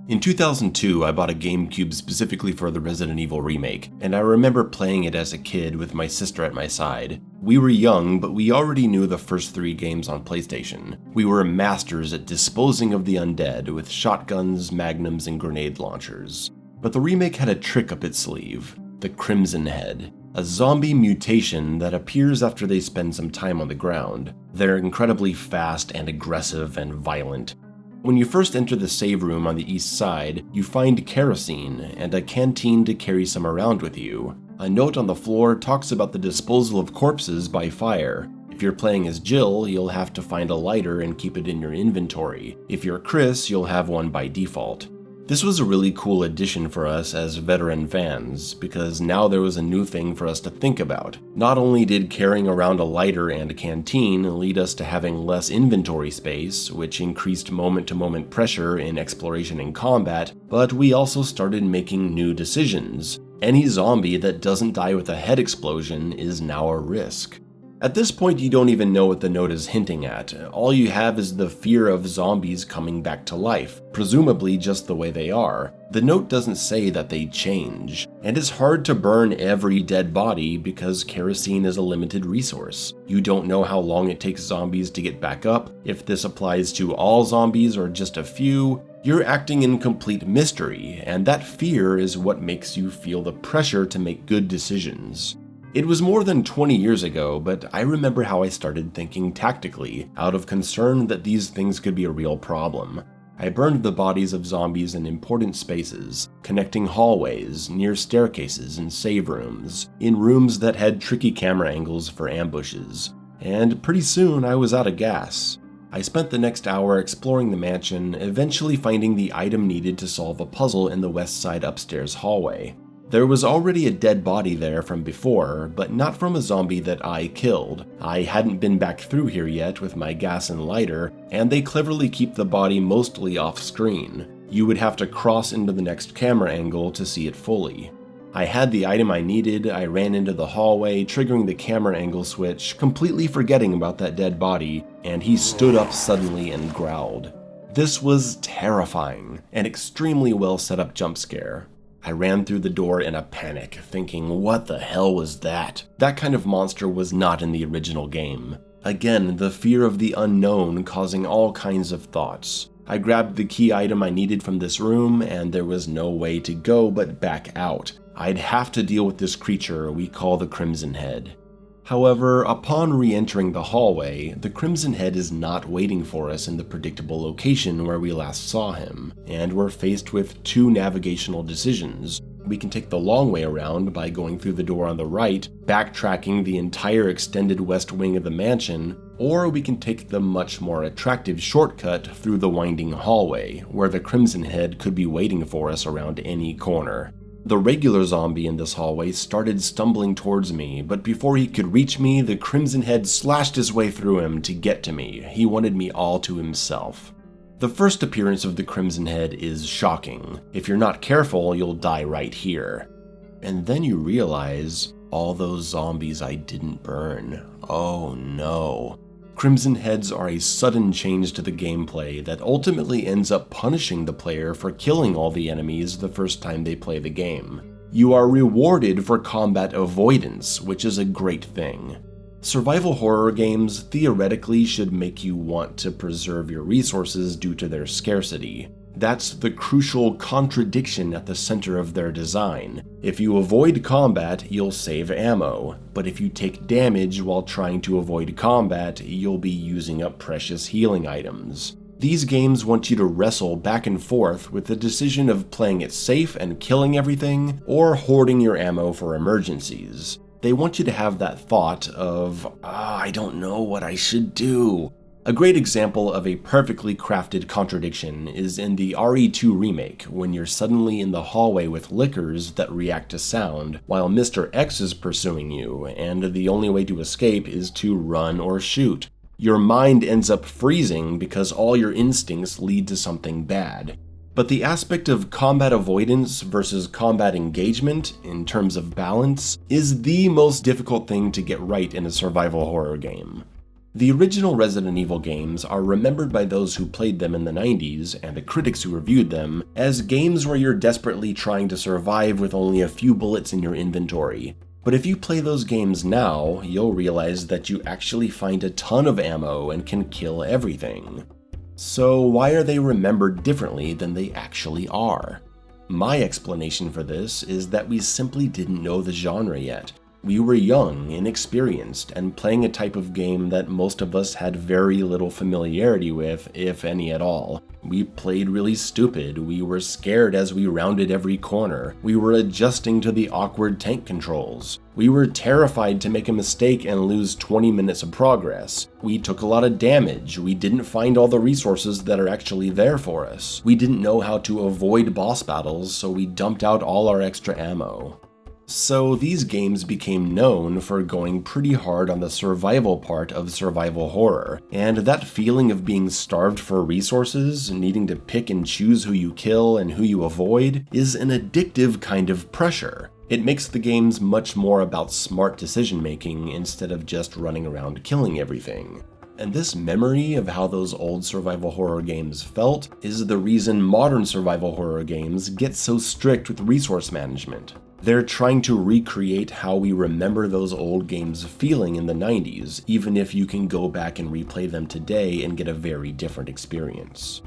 In 2002, I bought a GameCube specifically for the Resident Evil remake, and I remember playing it as a kid with my sister at my side. We were young, but we already knew the first 3 games on PlayStation. We were masters at disposing of the undead with shotguns, magnums, and grenade launchers. But the remake had a trick up its sleeve: the Crimson Head, a zombie mutation that appears after they spend some time on the ground. They're incredibly fast and aggressive and violent. When you first enter the save room on the east side, you find kerosene and a canteen to carry some around with you. A note on the floor talks about the disposal of corpses by fire. If you're playing as Jill, you'll have to find a lighter and keep it in your inventory. If you're Chris, you'll have one by default. This was a really cool addition for us as veteran fans, because now there was a new thing for us to think about. Not only did carrying around a lighter and a canteen lead us to having less inventory space, which increased moment-to-moment pressure in exploration and combat, but we also started making new decisions. Any zombie that doesn't die with a head explosion is now a risk. At this point, you don't even know what the note is hinting at. All you have is the fear of zombies coming back to life, presumably just the way they are. The note doesn't say that they change, and it's hard to burn every dead body because kerosene is a limited resource. You don't know how long it takes zombies to get back up, if this applies to all zombies or just a few. You're acting in complete mystery, and that fear is what makes you feel the pressure to make good decisions. It was more than 20 years ago, but I remember how I started thinking tactically, out of concern that these things could be a real problem. I burned the bodies of zombies in important spaces, connecting hallways, near staircases and save rooms, in rooms that had tricky camera angles for ambushes. And pretty soon I was out of gas. I spent the next hour exploring the mansion, eventually finding the item needed to solve a puzzle in the west side upstairs hallway. There was already a dead body there from before, but not from a zombie that I killed. I hadn't been back through here yet with my gas and lighter, and they cleverly keep the body mostly off screen. You would have to cross into the next camera angle to see it fully. I had the item I needed, I ran into the hallway, triggering the camera angle switch, completely forgetting about that dead body, and he stood up suddenly and growled. This was terrifying, an extremely well set up jump scare. I ran through the door in a panic, thinking, what the hell was that? That kind of monster was not in the original game. Again, the fear of the unknown causing all kinds of thoughts. I grabbed the key item I needed from this room, and there was no way to go but back out. I'd have to deal with this creature we call the Crimson Head. However, upon re-entering the hallway, the Crimson Head is not waiting for us in the predictable location where we last saw him, and we're faced with 2 navigational decisions. We can take the long way around by going through the door on the right, backtracking the entire extended west wing of the mansion, or we can take the much more attractive shortcut through the winding hallway, where the Crimson Head could be waiting for us around any corner. The regular zombie in this hallway started stumbling towards me, but before he could reach me, the Crimson Head slashed his way through him to get to me. He wanted me all to himself. The first appearance of the Crimson Head is shocking. If you're not careful, you'll die right here. And then you realize, all those zombies I didn't burn. Oh no. Crimson Heads are a sudden change to the gameplay that ultimately ends up punishing the player for killing all the enemies the first time they play the game. You are rewarded for combat avoidance, which is a great thing. Survival horror games theoretically should make you want to preserve your resources due to their scarcity. That's the crucial contradiction at the center of their design. If you avoid combat, you'll save ammo, but if you take damage while trying to avoid combat, you'll be using up precious healing items. These games want you to wrestle back and forth with the decision of playing it safe and killing everything, or hoarding your ammo for emergencies. They want you to have that thought of, I don't know what I should do. A great example of a perfectly crafted contradiction is in the RE2 remake, when you're suddenly in the hallway with lickers that react to sound, while Mr. X is pursuing you, and the only way to escape is to run or shoot. Your mind ends up freezing because all your instincts lead to something bad. But the aspect of combat avoidance versus combat engagement, in terms of balance, is the most difficult thing to get right in a survival horror game. The original Resident Evil games are remembered by those who played them in the 90s, and the critics who reviewed them, as games where you're desperately trying to survive with only a few bullets in your inventory. But if you play those games now, you'll realize that you actually find a ton of ammo and can kill everything. So why are they remembered differently than they actually are? My explanation for this is that we simply didn't know the genre yet. We were young, inexperienced, and playing a type of game that most of us had very little familiarity with, if any at all. We played really stupid, we were scared as we rounded every corner, we were adjusting to the awkward tank controls, we were terrified to make a mistake and lose 20 minutes of progress, we took a lot of damage, we didn't find all the resources that are actually there for us, we didn't know how to avoid boss battles, so we dumped out all our extra ammo. So these games became known for going pretty hard on the survival part of survival horror, and that feeling of being starved for resources, needing to pick and choose who you kill and who you avoid, is an addictive kind of pressure. It makes the games much more about smart decision making instead of just running around killing everything. And this memory of how those old survival horror games felt is the reason modern survival horror games get so strict with resource management. They're trying to recreate how we remember those old games feeling in the 90s, even if you can go back and replay them today and get a very different experience.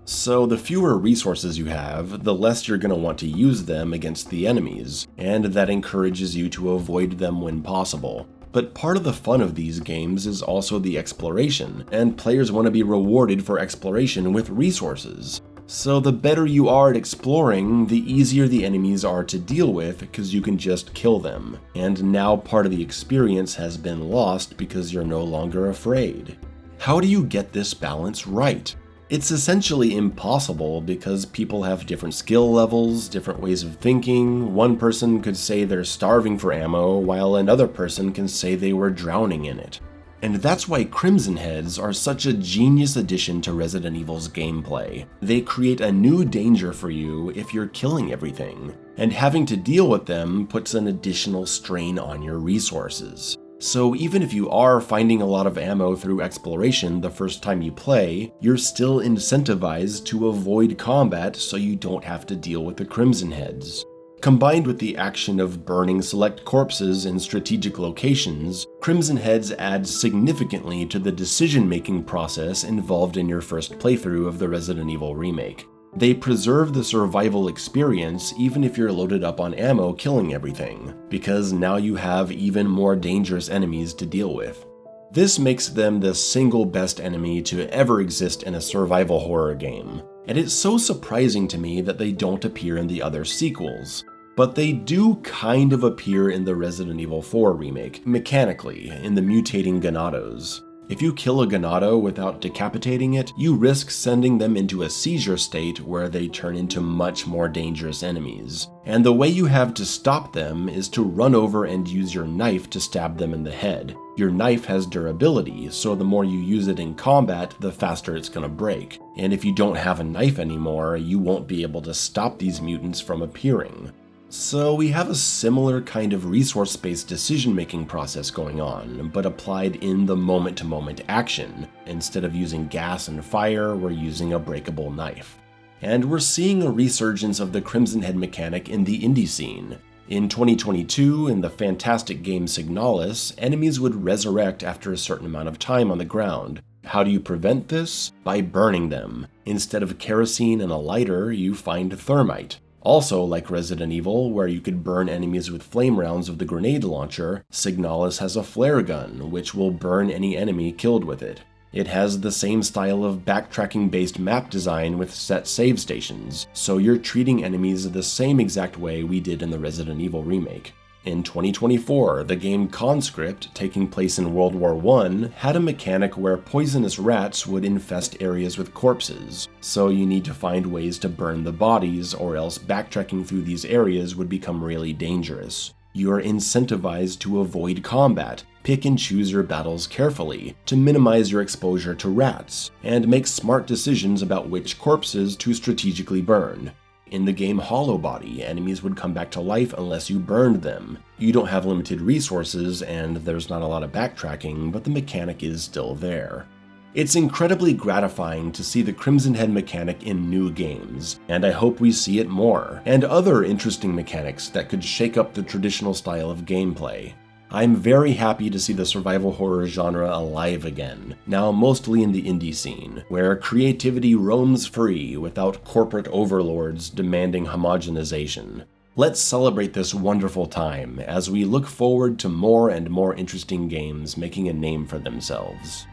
So the fewer resources you have, the less you're going to want to use them against the enemies, and that encourages you to avoid them when possible. But part of the fun of these games is also the exploration, and players want to be rewarded for exploration with resources. So the better you are at exploring, the easier the enemies are to deal with because you can just kill them. And now part of the experience has been lost because you're no longer afraid. How do you get this balance right? It's essentially impossible because people have different skill levels, different ways of thinking. One person could say they're starving for ammo, while another person can say they were drowning in it. And that's why Crimson Heads are such a genius addition to Resident Evil's gameplay. They create a new danger for you if you're killing everything, and having to deal with them puts an additional strain on your resources. So even if you are finding a lot of ammo through exploration the first time you play, you're still incentivized to avoid combat so you don't have to deal with the Crimson Heads. Combined with the action of burning select corpses in strategic locations, Crimson Heads add significantly to the decision-making process involved in your first playthrough of the Resident Evil remake. They preserve the survival experience even if you're loaded up on ammo killing everything, because now you have even more dangerous enemies to deal with. This makes them the single best enemy to ever exist in a survival horror game, and it's so surprising to me that they don't appear in the other sequels. But they do kind of appear in the Resident Evil 4 remake, mechanically, in the mutating Ganados. If you kill a Ganado without decapitating it, you risk sending them into a seizure state where they turn into much more dangerous enemies. And the way you have to stop them is to run over and use your knife to stab them in the head. Your knife has durability, so the more you use it in combat, the faster it's gonna break. And if you don't have a knife anymore, you won't be able to stop these mutants from appearing. So we have a similar kind of resource-based decision-making process going on, but applied in the moment-to-moment action. Instead of using gas and fire, we're using a breakable knife. And we're seeing a resurgence of the Crimson Head mechanic in the indie scene. In 2022, in the fantastic game Signalis, enemies would resurrect after a certain amount of time on the ground. How do you prevent this? By burning them. Instead of kerosene and a lighter, you find thermite. Also, like Resident Evil, where you could burn enemies with flame rounds of the grenade launcher, Signalis has a flare gun, which will burn any enemy killed with it. It has the same style of backtracking-based map design with set save stations, so you're treating enemies the same exact way we did in the Resident Evil remake. In 2024, the game Conscript, taking place in World War I, had a mechanic where poisonous rats would infest areas with corpses, so you need to find ways to burn the bodies or else backtracking through these areas would become really dangerous. You are incentivized to avoid combat, pick and choose your battles carefully to minimize your exposure to rats, and make smart decisions about which corpses to strategically burn. In the game Hollow Body, enemies would come back to life unless you burned them. You don't have limited resources, and there's not a lot of backtracking, but the mechanic is still there. It's incredibly gratifying to see the Crimson Head mechanic in new games, and I hope we see it more, and other interesting mechanics that could shake up the traditional style of gameplay. I'm very happy to see the survival horror genre alive again, now mostly in the indie scene, where creativity roams free without corporate overlords demanding homogenization. Let's celebrate this wonderful time as we look forward to more and more interesting games making a name for themselves.